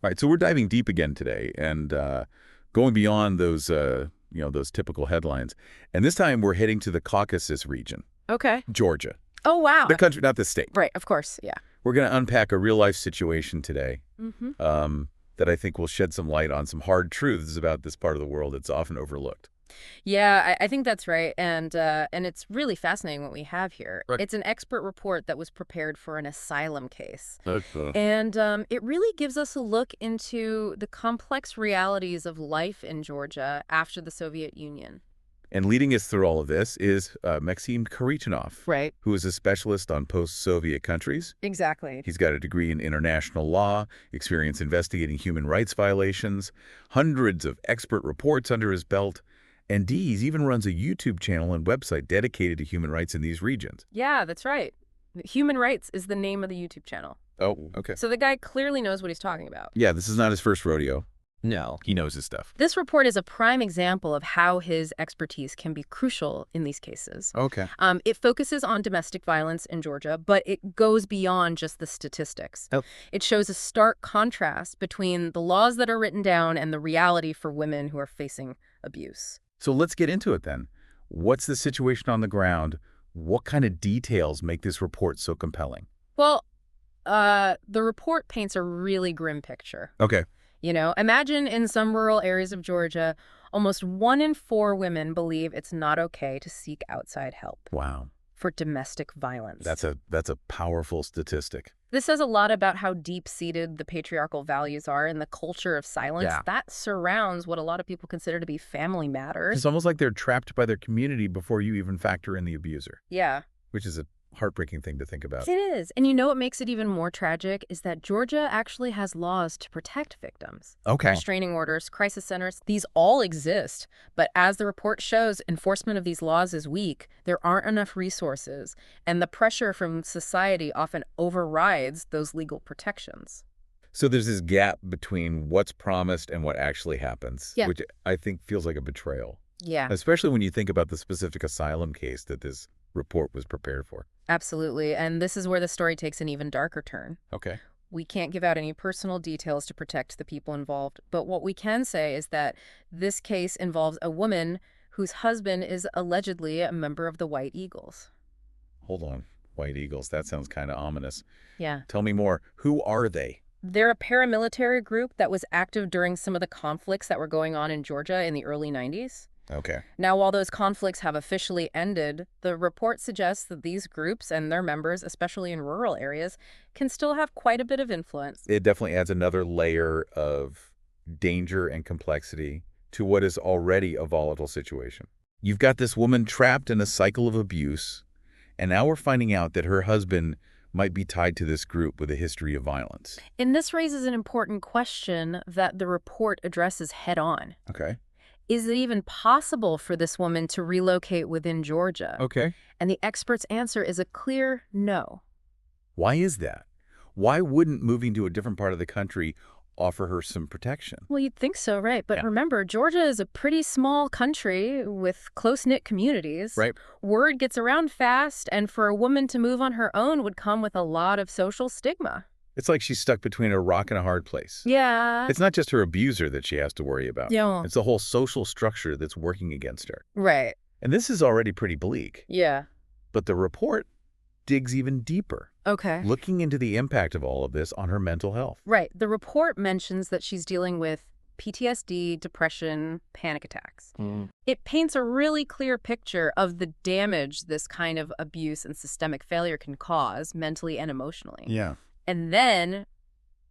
All right, so we're diving deep again today and going beyond those, those typical headlines. And this time we're heading to the Caucasus region, Okay. Georgia. Oh, wow. The country, not the state. Right, of course, yeah. We're going to unpack a real-life situation today Mm-hmm. that I think will shed some light on some hard truths about this part of the world that's often overlooked. Yeah, I think that's right, and it's really fascinating what we have here. Right. It's an expert report that was prepared for an asylum case, Okay. and it really gives us a look into the complex realities of life in Georgia after the Soviet Union. And leading us through all of this is Maksim Kharitonov, Right. who is a specialist on post-Soviet countries. Exactly. He's got a degree in international law, experience investigating human rights violations, hundreds of expert reports under his belt, and Dees even runs a YouTube channel and website dedicated to human rights in these regions. Yeah, that's right. Human Rights is the name of the YouTube channel. Oh, okay. So the guy clearly knows what he's talking about. Yeah, this is not his first rodeo. No. He knows his stuff. This report is a prime example of how his expertise can be crucial in these cases. Okay. It focuses on domestic violence in Georgia, but it goes beyond just the statistics. Oh. It shows a stark contrast between the laws that are written down and the reality for women who are facing abuse. So let's get into it then. What's the situation on the ground? What kind of details make this report so compelling? Well, the report paints a really grim picture. Okay. You know, imagine in some rural areas of Georgia, almost 1 in 4 women believe it's not okay to seek outside help Wow. for domestic violence. That's a powerful statistic. This says a lot about how deep-seated the patriarchal values are in the culture of silence Yeah. that surrounds what a lot of people consider to be family matters. It's almost like they're trapped by their community before you even factor in the abuser, Yeah, which is a heartbreaking thing to think about. it is. And you know what makes it even more tragic is that Georgia actually has laws to protect victims. Okay. Restraining orders, crisis centers, these all exist. But as the report shows, enforcement of these laws is weak. There aren't enough resources, and the pressure from society often overrides those legal protections. So there's this gap between what's promised and what actually happens, Yeah. which I think feels like a betrayal, Yeah, especially when you think about the specific asylum case that this report was prepared for. absolutely. And this is where the story takes an even darker turn. Okay. We can't give out any personal details to protect the people involved, but what we can say is that this case involves a woman whose husband is allegedly a member of the White Eagles. Hold on. White Eagles, that sounds kind of ominous. Yeah. Tell me more. Who are they? They're a paramilitary group that was active during some of the conflicts that were going on in Georgia in the early 90s. Okay. Now, while those conflicts have officially ended, the report suggests that these groups and their members, especially in rural areas, can still have quite a bit of influence. It definitely adds another layer of danger and complexity to what is already a volatile situation. You've got this woman trapped in a cycle of abuse, and now we're finding out that her husband might be tied to this group with a history of violence. And this raises an important question that the report addresses head on. Okay. Is it even possible for this woman to relocate within Georgia? Okay. And the expert's answer is a clear no. Why is that? Why wouldn't moving to a different part of the country offer her some protection? Well, you'd think so, right? But Yeah. remember, Georgia is a pretty small country with close-knit communities. Right. Word gets around fast, and for a woman to move on her own would come with a lot of social stigma. It's like she's stuck between a rock and a hard place. Yeah. It's not just her abuser that she has to worry about. Yeah. It's the whole social structure that's working against her. Right. And this is already pretty bleak. Yeah. But the report digs even deeper, Okay. looking into the impact of all of this on her mental health. Right. The report mentions that she's dealing with PTSD, depression, panic attacks. It paints a really clear picture of the damage this kind of abuse and systemic failure can cause mentally and emotionally. Yeah. And then,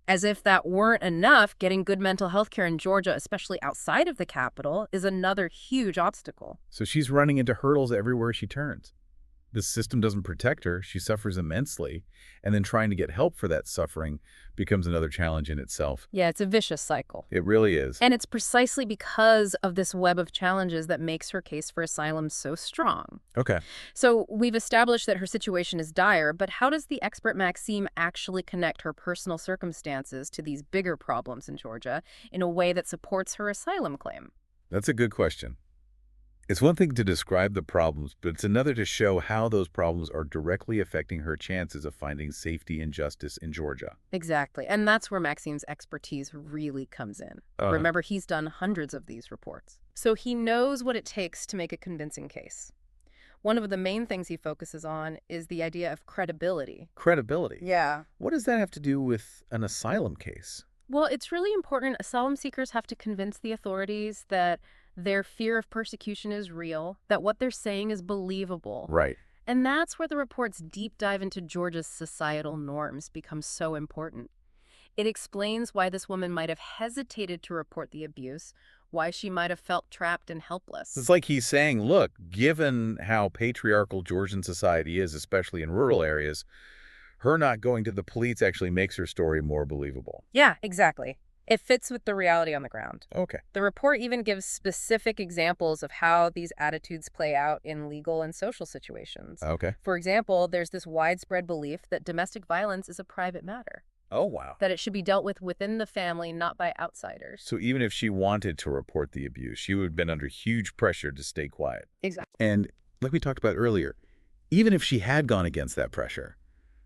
as if that weren't enough, getting good mental health care in Georgia, especially outside of the capital, is another huge obstacle. So she's running into hurdles everywhere she turns. The system doesn't protect her. She suffers immensely. And then trying to get help for that suffering becomes another challenge in itself. Yeah, it's a vicious cycle. It really is. And it's precisely because of this web of challenges that makes her case for asylum so strong. Okay. So we've established that her situation is dire, but how does the expert Maxime actually connect her personal circumstances to these bigger problems in Georgia in a way that supports her asylum claim? That's a good question. It's one thing to describe the problems, but it's another to show how those problems are directly affecting her chances of finding safety and justice in Georgia. Exactly. And that's where Maxim's expertise really comes in. Remember, he's done hundreds of these reports. So he knows what it takes to make a convincing case. One of the main things he focuses on is the idea of credibility. Credibility? Yeah. What does that have to do with an asylum case? Well, it's really important. Asylum seekers have to convince the authorities that their fear of persecution is real, that what they're saying is believable. Right. And that's where the report's deep dive into Georgia's societal norms becomes so important. It explains why this woman might have hesitated to report the abuse, why she might have felt trapped and helpless. It's like he's saying, look, given how patriarchal Georgian society is, especially in rural areas, her not going to the police actually makes her story more believable. Yeah, exactly. It fits with the reality on the ground. Okay. The report even gives specific examples of how these attitudes play out in legal and social situations. Okay. For example, there's this widespread belief that domestic violence is a private matter, Oh, wow. that it should be dealt with within the family, not by outsiders. So even if she wanted to report the abuse, she would have been under huge pressure to stay quiet. Exactly. And like we talked about earlier, even if she had gone against that pressure,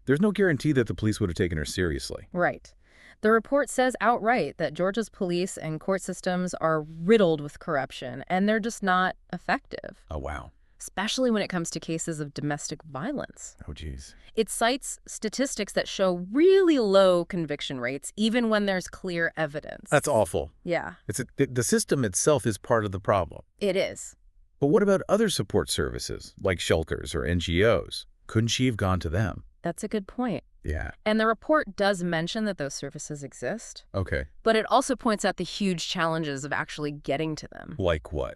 there's no guarantee that the police would have taken her seriously. Right. The report says outright that Georgia's police and court systems are riddled with corruption, and they're just not effective, Oh, wow. especially when it comes to cases of domestic violence. Oh, geez. It cites statistics that show really low conviction rates, even when there's clear evidence. That's awful. Yeah, The system itself is part of the problem. it is. But what about other support services, like shelters or NGOs? Couldn't she have gone to them? That's a good point. Yeah. And the report does mention that those services exist, Okay. but it also points out the huge challenges of actually getting to them. Like what?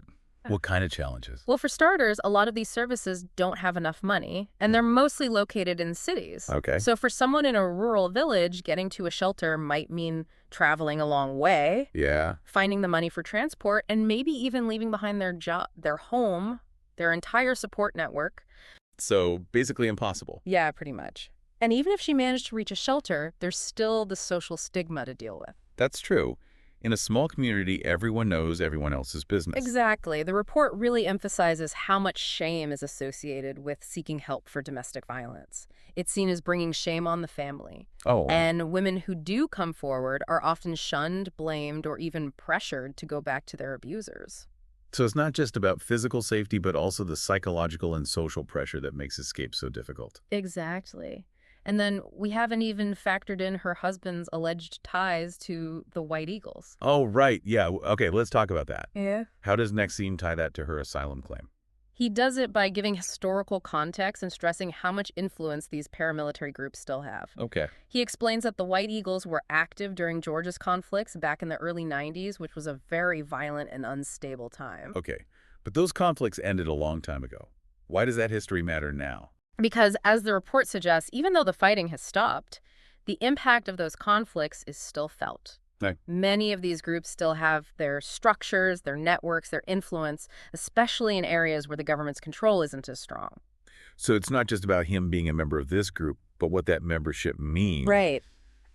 What kind of challenges? Well, for starters, a lot of these services don't have enough money, and they're mostly located in cities. Okay. So for someone in a rural village, getting to a shelter might mean traveling a long way, Yeah. finding the money for transport, and maybe even leaving behind their job, their home, their entire support network. So basically impossible. Yeah, pretty much. And even if she managed to reach a shelter, there's still the social stigma to deal with. That's true. In a small community, everyone knows everyone else's business. Exactly. The report really emphasizes how much shame is associated with seeking help for domestic violence. It's seen as bringing shame on the family. Oh. And women who do come forward are often shunned, blamed, or even pressured to go back to their abusers. So it's not just about physical safety, but also the psychological and social pressure that makes escape so difficult. Exactly. And then we haven't even factored in her husband's alleged ties to the White Eagles. Oh, right. Yeah. Okay, let's talk about that. Yeah. How does Maksim tie that to her asylum claim? He does it by giving historical context and stressing how much influence these paramilitary groups still have. Okay. He explains that the White Eagles were active during Georgia's conflicts back in the early 90s, which was a very violent and unstable time. Okay. But those conflicts ended a long time ago. Why does that history matter now? Because, as the report suggests, even though the fighting has stopped, the impact of those conflicts is still felt. Right. Many of these groups still have their structures, their networks, their influence, especially in areas where the government's control isn't as strong. So it's not just about him being a member of this group, but what that membership means. Right.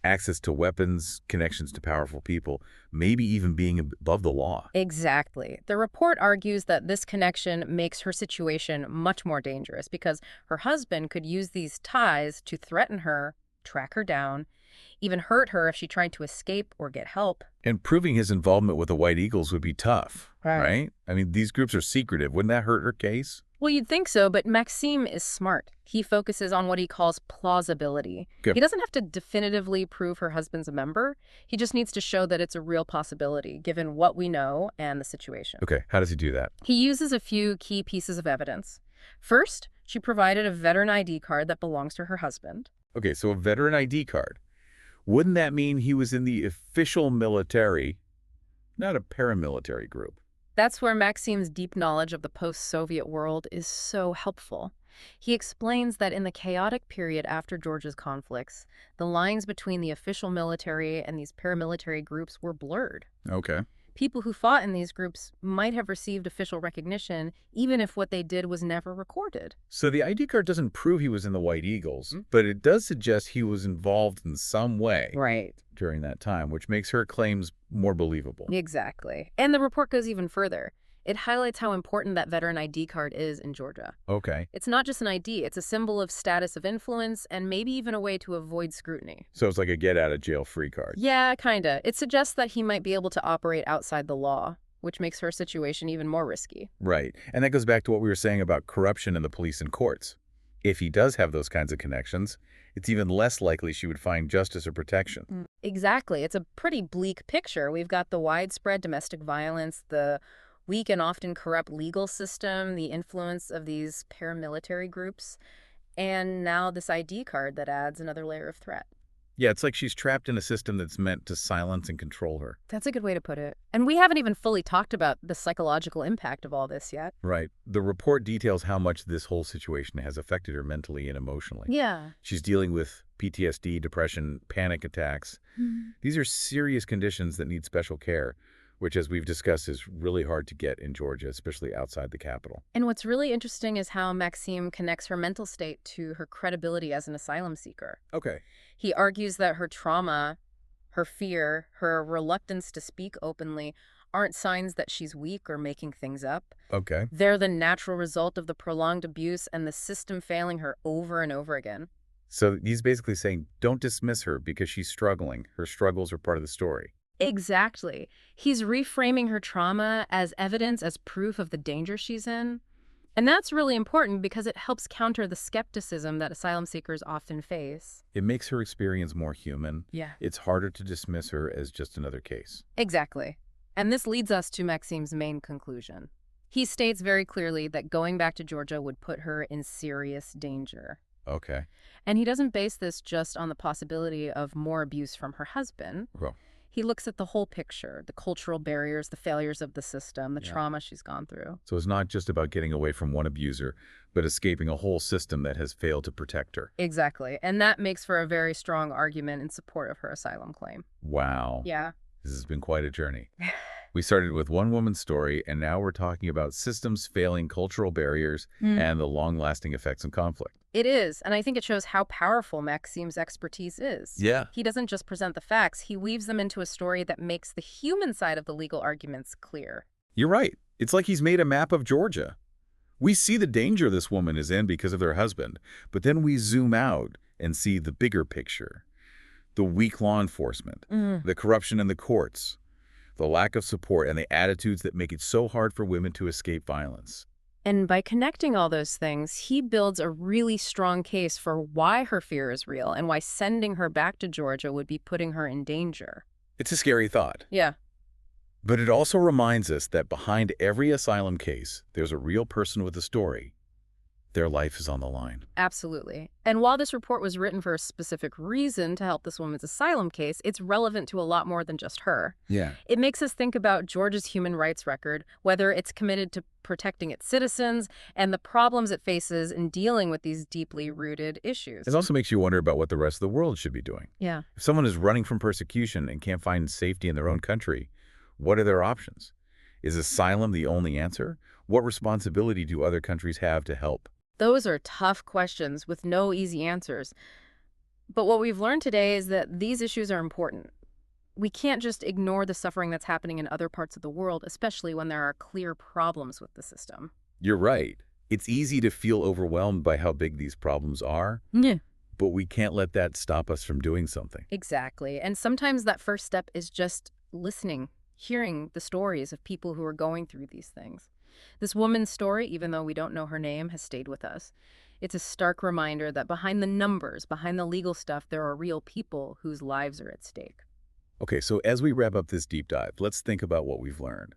Access to weapons, connections to powerful people, maybe even being above the law. Exactly. The report argues that this connection makes her situation much more dangerous because her husband could use these ties to threaten her, track her down, even hurt her if she tried to escape or get help. And proving his involvement with the White Eagles would be tough, right? I mean, these groups are secretive. Wouldn't that hurt her case? Well, you'd think so, but Maksim is smart. He focuses on what he calls plausibility. Okay. He doesn't have to definitively prove her husband's a member. He just needs to show that it's a real possibility, given what we know and the situation. Okay, how does he do that? He uses a few key pieces of evidence. First, she provided a veteran ID card that belongs to her husband. Okay, so a veteran ID card. Wouldn't that mean he was in the official military, not a paramilitary group? That's where Maksim's deep knowledge of the post-Soviet world is so helpful. He explains that in the chaotic period after Georgia's conflicts, the lines between the official military and these paramilitary groups were blurred. Okay. People who fought in these groups might have received official recognition, even if what they did was never recorded. So the ID card doesn't prove he was in the White Eagles, but it does suggest he was involved in some way Right. during that time, which makes her claims more believable. Exactly. And the report goes even further. It highlights how important that veteran ID card is in Georgia. Okay. It's not just an ID, it's a symbol of status of influence and maybe even a way to avoid scrutiny. So it's like a get-out-of-jail-free card. Yeah, kinda. It suggests that he might be able to operate outside the law, which makes her situation even more risky. Right. And that goes back to what we were saying about corruption in the police and courts. If he does have those kinds of connections, it's even less likely she would find justice or protection. Exactly. It's a pretty bleak picture. We've got the widespread domestic violence, the weak and often corrupt legal system, the influence of these paramilitary groups, and now this ID card that adds another layer of threat. Yeah, it's like she's trapped in a system that's meant to silence and control her. That's a good way to put it. And we haven't even fully talked about the psychological impact of all this yet. Right. The report details how much this whole situation has affected her mentally and emotionally. Yeah. She's dealing with PTSD, depression, panic attacks. These are serious conditions that need special care, which, as we've discussed, is really hard to get in Georgia, especially outside the capital. And what's really interesting is how Maksim connects her mental state to her credibility as an asylum seeker. Okay. He argues that her trauma, her fear, her reluctance to speak openly aren't signs that she's weak or making things up. Okay. They're the natural result of the prolonged abuse and the system failing her over and over again. So he's basically saying, don't dismiss her because she's struggling. Her struggles are part of the story. Exactly. He's reframing her trauma as evidence, as proof of the danger she's in. And that's really important because it helps counter the skepticism that asylum seekers often face. It makes her experience more human. Yeah. It's harder to dismiss her as just another case. Exactly. And this leads us to Maksim's main conclusion. He states very clearly that going back to Georgia would put her in serious danger. Okay. And he doesn't base this just on the possibility of more abuse from her husband. Well, He looks at the whole picture, the cultural barriers, the failures of the system, the Yeah. trauma she's gone through. so it's not just about getting away from one abuser, but escaping a whole system that has failed to protect her. Exactly. And that makes for a very strong argument in support of her asylum claim. Wow. Yeah. This has been quite a journey. We started with one woman's story, and now we're talking about systems failing, cultural barriers, and the long-lasting effects of conflict. It is, and I think it shows how powerful Maksim's expertise is. Yeah. He doesn't just present the facts, he weaves them into a story that makes the human side of the legal arguments clear. You're right. It's like he's made a map of Georgia. We see the danger this woman is in because of their husband, but then we zoom out and see the bigger picture. The weak law enforcement, the corruption in the courts, the lack of support, and the attitudes that make it so hard for women to escape violence. And by connecting all those things, he builds a really strong case for why her fear is real and why sending her back to Georgia would be putting her in danger. It's a scary thought, Yeah. but it also reminds us that behind every asylum case, there's a real person with a story. Their life is on the line. Absolutely. And while this report was written for a specific reason to help this woman's asylum case, it's relevant to a lot more than just her. Yeah. It makes us think about Georgia's human rights record, whether it's committed to protecting its citizens and the problems it faces in dealing with these deeply rooted issues. It also makes you wonder about what the rest of the world should be doing. Yeah. If someone is running from persecution and can't find safety in their own country, what are their options? Is asylum the only answer? What responsibility do other countries have to help? Those are tough questions with no easy answers. But what we've learned today is that these issues are important. We can't just ignore the suffering that's happening in other parts of the world, especially when there are clear problems with the system. You're right. It's easy to feel overwhelmed by how big these problems are, Yeah. but we can't let that stop us from doing something. Exactly. And sometimes that first step is just listening, hearing the stories of people who are going through these things. This woman's story, even though we don't know her name, has stayed with us. It's a stark reminder that behind the numbers, behind the legal stuff, there are real people whose lives are at stake. Okay, so as we wrap up this deep dive, let's think about what we've learned.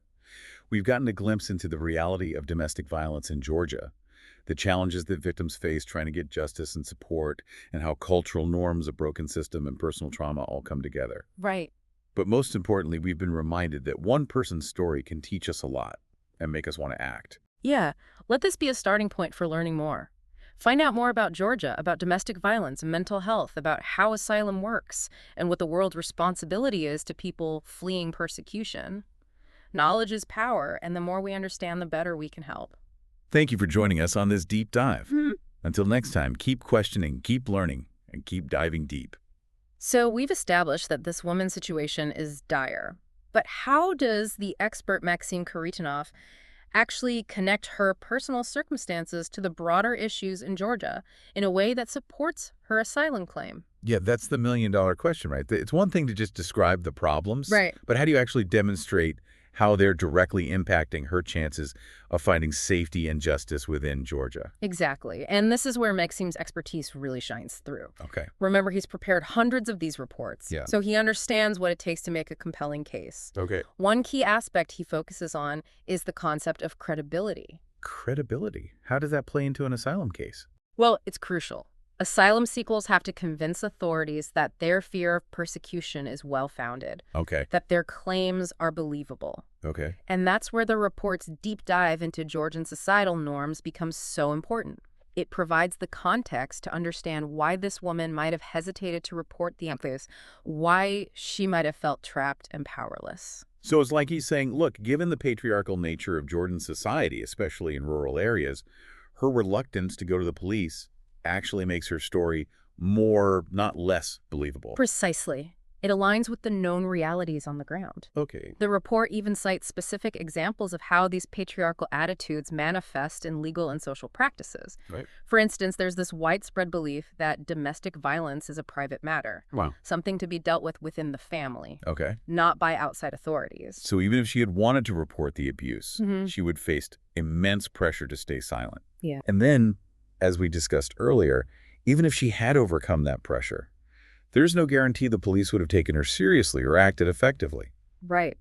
We've gotten a glimpse into the reality of domestic violence in Georgia, the challenges that victims face trying to get justice and support, and how cultural norms, a broken system, and personal trauma all come together. Right. But most importantly, we've been reminded that one person's story can teach us a lot and make us want to act. Yeah. Let this be a starting point for learning more. Find out more about Georgia, about domestic violence and mental health, about how asylum works, and what the world's responsibility is to people fleeing persecution. Knowledge is power, and the more we understand, the better we can help. Thank you for joining us on this deep dive. Until next time, keep questioning, keep learning, and keep diving deep. So we've established that this woman's situation is dire. But how does the expert Maksim Kharitonov actually connect her personal circumstances to the broader issues in Georgia in a way that supports her asylum claim. Yeah, that's the million-dollar question, right? It's one thing to just describe the problems, Right. but how do you actually demonstrate how they're directly impacting her chances of finding safety and justice within Georgia? Exactly. And this is where Maksim's expertise really shines through. Okay. Remember, he's prepared hundreds of these reports, Yeah. so he understands what it takes to make a compelling case. Okay. One key aspect he focuses on is the concept of credibility. Credibility. How does that play into an asylum case? Well, it's crucial. Asylum seekers have to convince authorities that their fear of persecution is well-founded, Okay. that their claims are believable. Okay. And that's where the report's deep dive into Georgian societal norms becomes so important. It provides the context to understand why this woman might have hesitated to report the abuse, why she might have felt trapped and powerless. So it's like he's saying, look, given the patriarchal nature of Jordan society, especially in rural areas, her reluctance to go to the police actually makes her story more, not less, believable. Precisely. It aligns with the known realities on the ground. Okay. The report even cites specific examples of how these patriarchal attitudes manifest in legal and social practices. Right. For instance, there's this widespread belief that domestic violence is a private matter, Wow. something to be dealt with within the family, Okay. not by outside authorities. So even if she had wanted to report the abuse, Mhm. she would face immense pressure to stay silent. Yeah. And then, as we discussed earlier, even if she had overcome that pressure, there's no guarantee the police would have taken her seriously or acted effectively. Right.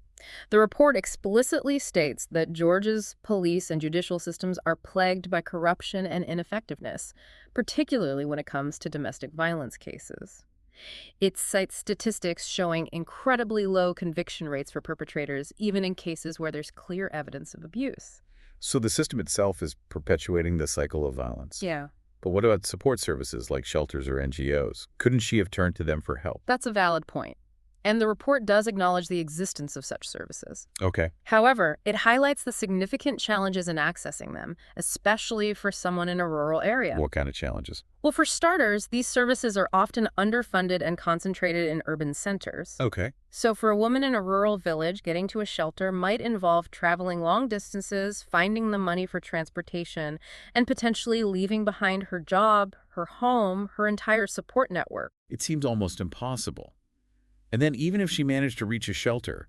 The report explicitly states that Georgia's police and judicial systems are plagued by corruption and ineffectiveness, particularly when it comes to domestic violence cases. It cites statistics showing incredibly low conviction rates for perpetrators, even in cases where there's clear evidence of abuse. So the system itself is perpetuating the cycle of violence. Yeah. But what about support services like shelters or NGOs? Couldn't she have turned to them for help? That's a valid point. And the report does acknowledge the existence of such services. Okay. However, it highlights the significant challenges in accessing them, especially for someone in a rural area. What kind of challenges? Well, for starters, these services are often underfunded and concentrated in urban centers. Okay. So for a woman in a rural village, getting to a shelter might involve traveling long distances, finding the money for transportation, and potentially leaving behind her job, her home, her entire support network. It seems almost impossible. And then even if she managed to reach a shelter,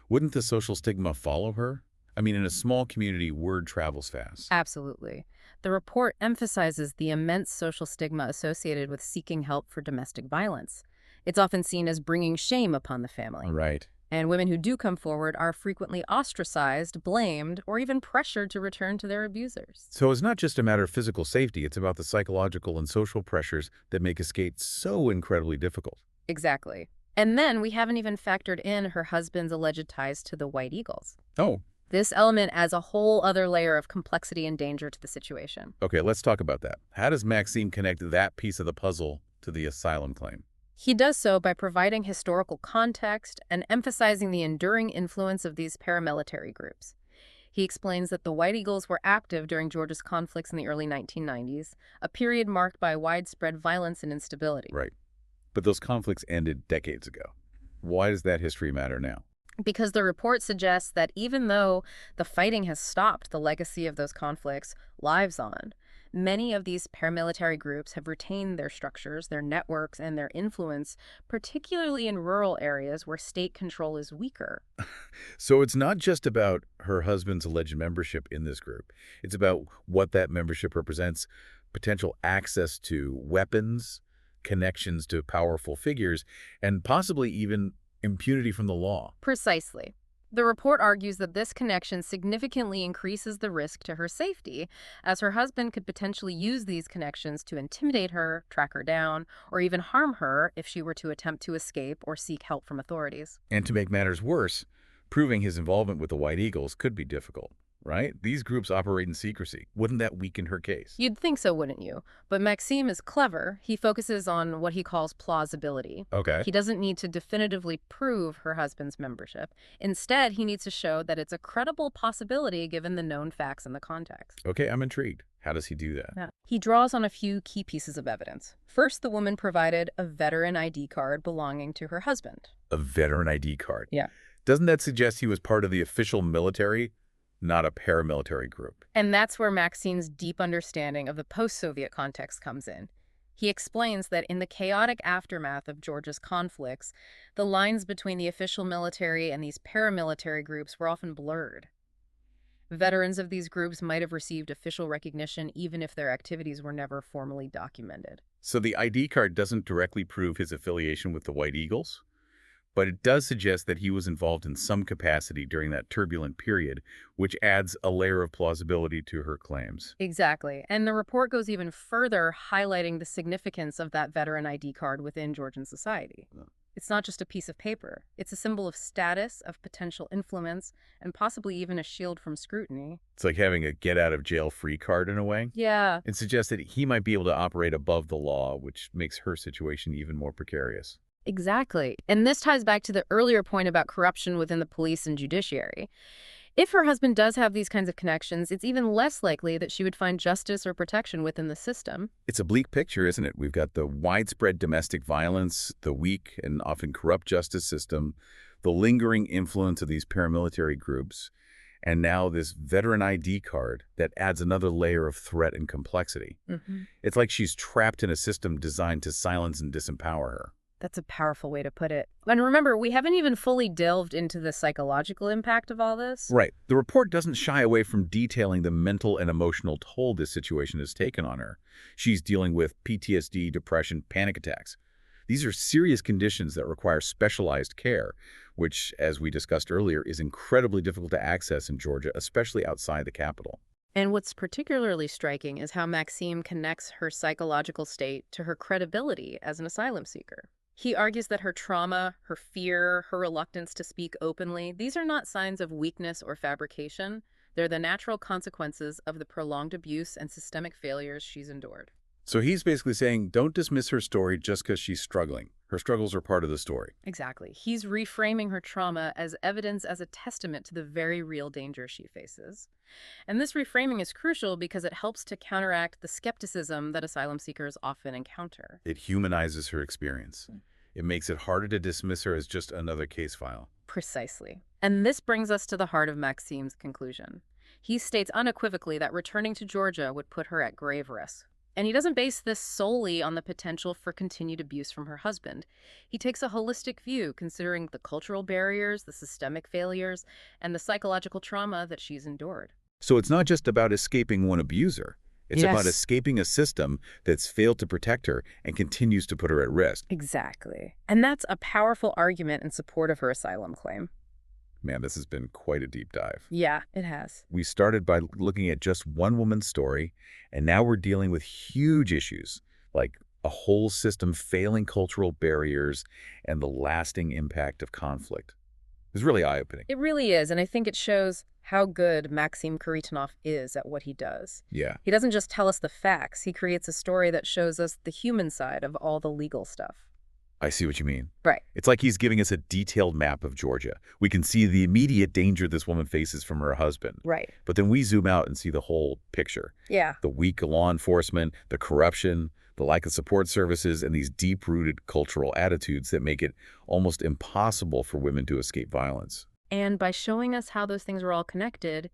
wouldn't the social stigma follow her? I mean, in a small community, word travels fast. Absolutely. The report emphasizes the immense social stigma associated with seeking help for domestic violence. It's often seen as bringing shame upon the family. Right. And women who do come forward are frequently ostracized, blamed, or even pressured to return to their abusers. So it's not just a matter of physical safety, it's about the psychological and social pressures that make escape so incredibly difficult. Exactly. And then we haven't even factored in her husband's alleged ties to the White Eagles. Oh, This element adds a whole other layer of complexity and danger to the situation. okay, let's talk about that. How does Maksim connect that piece of the puzzle to the asylum claim? He does so by providing historical context and emphasizing the enduring influence of these paramilitary groups. He explains that the White Eagles were active during Georgia's conflicts in the early 1990s, a period marked by widespread violence and instability. Right. But those conflicts ended decades ago. Why does that history matter now? Because the report suggests that even though the fighting has stopped, the legacy of those conflicts lives on. Many of these paramilitary groups have retained their structures, their networks, and their influence, particularly in rural areas where state control is weaker. So it's not just about her husband's alleged membership in this group. It's about what that membership represents, potential access to weapons, connections to powerful figures, and possibly even impunity from the law. Precisely. The report argues that this connection significantly increases the risk to her safety, as her husband could potentially use these connections to intimidate her, track her down, or even harm her if she were to attempt to escape or seek help from authorities. And to make matters worse, proving his involvement with the White Eagles could be difficult, right? These groups operate in secrecy. Wouldn't that weaken her case? You'd think so, wouldn't you? But Maksim is clever. He focuses on what he calls plausibility. Okay. He doesn't need to definitively prove her husband's membership. Instead, he needs to show that it's a credible possibility given the known facts and the context. Okay, I'm intrigued. How does he do that? Yeah. He draws on a few key pieces of evidence. First, the woman provided a veteran ID card belonging to her husband. A veteran ID card. Yeah. Doesn't that suggest he was part of the official military not a paramilitary group. And that's where Maxim's deep understanding of the post-Soviet context comes in. He explains that in the chaotic aftermath of Georgia's conflicts, the lines between the official military and these paramilitary groups were often blurred. Veterans of these groups might have received official recognition even if their activities were never formally documented. So the ID card doesn't directly prove his affiliation with the White Eagles, but it does suggest that he was involved in some capacity during that turbulent period, which adds a layer of plausibility to her claims. Exactly. And the report goes even further, highlighting the significance of that veteran ID card within Georgian society. It's not just a piece of paper. It's a symbol of status, of potential influence, and possibly even a shield from scrutiny. It's like having a get-out-of-jail-free card in a way. Yeah, It suggests that he might be able to operate above the law, which makes her situation even more precarious. exactly. And this ties back to the earlier point about corruption within the police and judiciary. If her husband does have these kinds of connections, it's even less likely that she would find justice or protection within the system. It's a bleak picture, isn't it? We've got the widespread domestic violence, the weak and often corrupt justice system, the lingering influence of these paramilitary groups, and now this veteran ID card that adds another layer of threat and complexity. It's like she's trapped in a system designed to silence and disempower her. That's a powerful way to put it. And remember, we haven't even fully delved into the psychological impact of all this. Right. The report doesn't shy away from detailing the mental and emotional toll this situation has taken on her. She's dealing with PTSD, depression, panic attacks. These are serious conditions that require specialized care, which, as we discussed earlier, is incredibly difficult to access in Georgia, especially outside the capital. And what's particularly striking is how Maxim connects her psychological state to her credibility as an asylum seeker. He argues that her trauma, her fear, her reluctance to speak openly, these are not signs of weakness or fabrication. They're the natural consequences of the prolonged abuse and systemic failures she's endured. So he's basically saying, don't dismiss her story just because she's struggling. Her struggles are part of the story. Exactly. He's reframing her trauma as evidence, as a testament to the very real danger she faces. And this reframing is crucial because it helps to counteract the skepticism that asylum seekers often encounter. It humanizes her experience. It makes it harder to dismiss her as just another case file. Precisely. And this brings us to the heart of Maxim's conclusion. He states unequivocally that returning to Georgia would put her at grave risk. And he doesn't base this solely on the potential for continued abuse from her husband. He takes a holistic view, considering the cultural barriers, the systemic failures, and the psychological trauma that she's endured. So it's not just about escaping one abuser. It's about escaping a system that's failed to protect her and continues to put her at risk. Exactly. And that's a powerful argument in support of her asylum claim. Man, this has been quite a deep dive. Yeah, it has. We started by looking at just one woman's story, and now we're dealing with huge issues like a whole system failing cultural barriers and the lasting impact of conflict. It's really eye-opening. It really is, and I think it shows how good Maksim Kharitonov is at what he does. Yeah. He doesn't just tell us the facts, he creates a story that shows us the human side of all the legal stuff. I see what you mean. Right. It's like he's giving us a detailed map of Georgia. We can see the immediate danger this woman faces from her husband. Right. But then we zoom out and see the whole picture. Yeah. The weak law enforcement, the corruption, the lack of support services, and these deep-rooted cultural attitudes that make it almost impossible for women to escape violence. And by showing us how those things are all connected,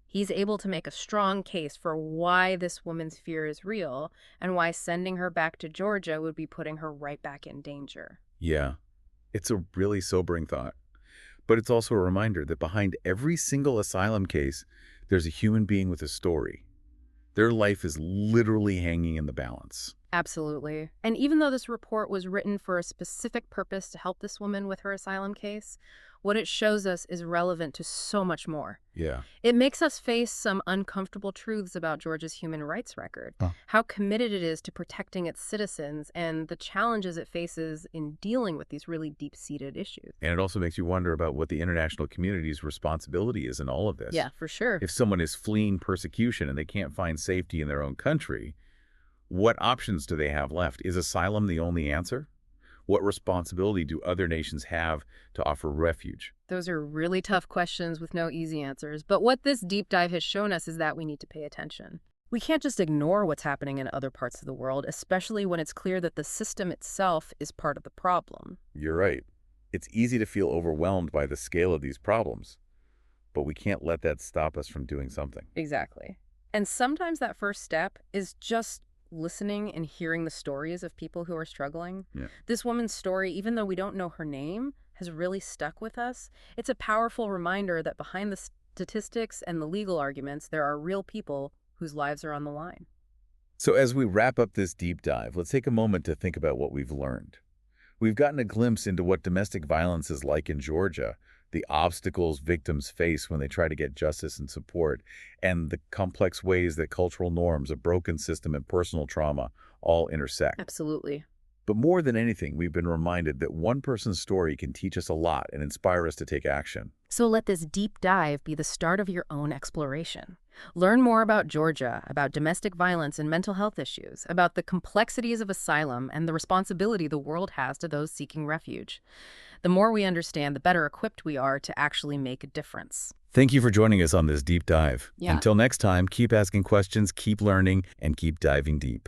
he's able to make a strong case for why this woman's fear is real and why sending her back to Georgia would be putting her right back in danger. Yeah, it's a really sobering thought. But it's also a reminder that behind every single asylum case, there's a human being with a story. Their life is literally hanging in the balance. Absolutely. And even though this report was written for a specific purpose to help this woman with her asylum case, what it shows us is relevant to so much more. Yeah. It makes us face some uncomfortable truths about Georgia's human rights record, how committed it is to protecting its citizens, and the challenges it faces in dealing with these really deep-seated issues. And it also makes you wonder about what the international community's responsibility is in all of this. Yeah, for sure. If someone is fleeing persecution and they can't find safety in their own country, what options do they have left? Is asylum the only answer? What responsibility do other nations have to offer refuge? Those are really tough questions with no easy answers. But what this deep dive has shown us is that we need to pay attention. We can't just ignore what's happening in other parts of the world, especially when it's clear that the system itself is part of the problem. You're right. It's easy to feel overwhelmed by the scale of these problems. but we can't let that stop us from doing something. Exactly. And sometimes that first step is just listening and hearing the stories of people who are struggling. Yeah. This woman's story, even though we don't know her name, has really stuck with us. It's a powerful reminder that behind the statistics and the legal arguments, there are real people whose lives are on the line. So as we wrap up this deep dive, let's take a moment to think about what we've learned. We've gotten a glimpse into what domestic violence is like in Georgia, the obstacles victims face when they try to get justice and support, and the complex ways that cultural norms, a broken system, and personal trauma all intersect. Absolutely. But more than anything, we've been reminded that one person's story can teach us a lot and inspire us to take action. So let this deep dive be the start of your own exploration. Learn more about Georgia, about domestic violence and mental health issues, about the complexities of asylum and the responsibility the world has to those seeking refuge. The more we understand, the better equipped we are to actually make a difference. Thank you for joining us on this deep dive. Yeah. Until next time, keep asking questions, keep learning, and keep diving deep.